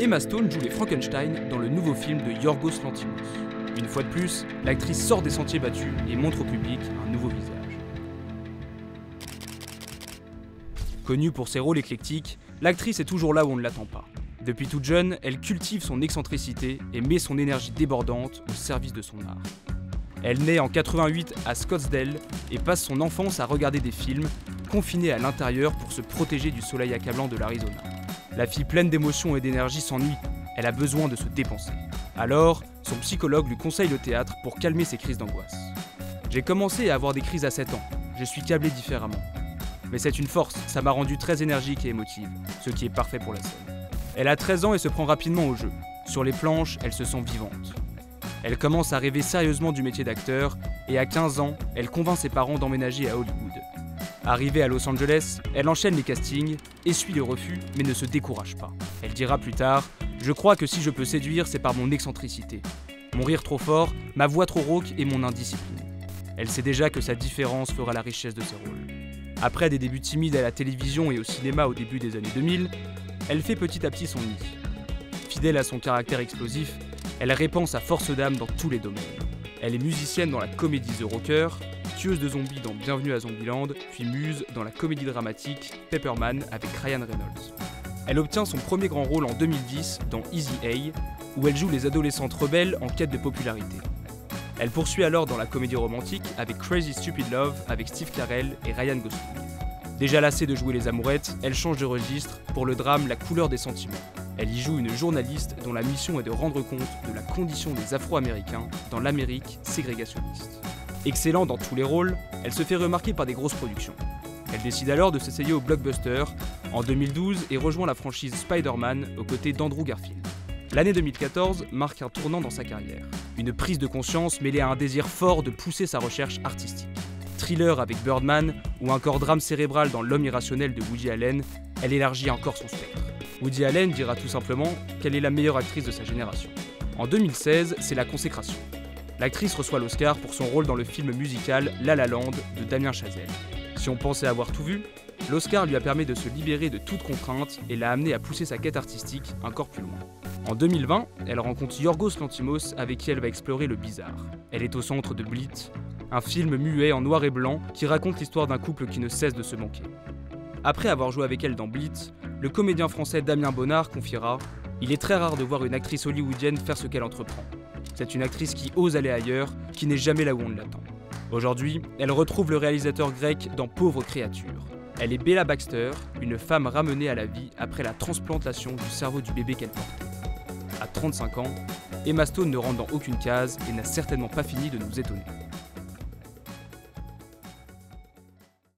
Emma Stone joue les Frankenstein dans le nouveau film de Yorgos Lanthimos. Une fois de plus, l'actrice sort des sentiers battus et montre au public un nouveau visage. Connue pour ses rôles éclectiques, l'actrice est toujours là où on ne l'attend pas. Depuis toute jeune, elle cultive son excentricité et met son énergie débordante au service de son art. Elle naît en 88 à Scottsdale et passe son enfance à regarder des films, confinée à l'intérieur pour se protéger du soleil accablant de l'Arizona. La fille pleine d'émotions et d'énergie s'ennuie, elle a besoin de se dépenser. Alors, son psychologue lui conseille le théâtre pour calmer ses crises d'angoisse. J'ai commencé à avoir des crises à 7 ans, je suis câblé différemment. Mais c'est une force, ça m'a rendu très énergique et émotive, ce qui est parfait pour la scène. Elle a 13 ans et se prend rapidement au jeu. Sur les planches, elle se sent vivante. Elle commence à rêver sérieusement du métier d'acteur, et à 15 ans, elle convainc ses parents d'emménager à Hollywood. Arrivée à Los Angeles, elle enchaîne les castings, essuie le refus, mais ne se décourage pas. Elle dira plus tard « Je crois que si je peux séduire, c'est par mon excentricité. Mon rire trop fort, ma voix trop rauque et mon indiscipline. » Elle sait déjà que sa différence fera la richesse de ses rôles. Après des débuts timides à la télévision et au cinéma au début des années 2000, elle fait petit à petit son nid. Fidèle à son caractère explosif, elle répand sa force d'âme dans tous les domaines. Elle est musicienne dans la comédie The Rocker, tueuse de zombies dans Bienvenue à Zombieland, puis muse dans la comédie dramatique Pepperman avec Ryan Reynolds. Elle obtient son premier grand rôle en 2010 dans Easy A, où elle joue les adolescentes rebelles en quête de popularité. Elle poursuit alors dans la comédie romantique avec Crazy Stupid Love avec Steve Carell et Ryan Gosling. Déjà lassée de jouer les amourettes, elle change de registre pour le drame La couleur des sentiments. Elle y joue une journaliste dont la mission est de rendre compte de la condition des Afro-Américains dans l'Amérique ségrégationniste. Excellente dans tous les rôles, elle se fait remarquer par des grosses productions. Elle décide alors de s'essayer au blockbuster en 2012 et rejoint la franchise Spider-Man aux côtés d'Andrew Garfield. L'année 2014 marque un tournant dans sa carrière. Une prise de conscience mêlée à un désir fort de pousser sa recherche artistique. Thriller avec Birdman ou encore drame cérébral dans L'homme irrationnel de Woody Allen, elle élargit encore son spectre. Woody Allen dira tout simplement qu'elle est la meilleure actrice de sa génération. En 2016, c'est la consécration. L'actrice reçoit l'Oscar pour son rôle dans le film musical La La Land de Damien Chazelle. Si on pensait avoir tout vu, l'Oscar lui a permis de se libérer de toute contrainte et l'a amené à pousser sa quête artistique encore plus loin. En 2020, elle rencontre Yorgos Lanthimos avec qui elle va explorer le bizarre. Elle est au centre de Bleed, un film muet en noir et blanc qui raconte l'histoire d'un couple qui ne cesse de se manquer. Après avoir joué avec elle dans Bleed, le comédien français Damien Bonnard confiera « Il est très rare de voir une actrice hollywoodienne faire ce qu'elle entreprend. C'est une actrice qui ose aller ailleurs, qui n'est jamais là où on l'attend. » Aujourd'hui, elle retrouve le réalisateur grec dans Pauvre créature. Elle est Bella Baxter, une femme ramenée à la vie après la transplantation du cerveau du bébé qu'elle portait. À 35 ans, Emma Stone ne rentre dans aucune case et n'a certainement pas fini de nous étonner.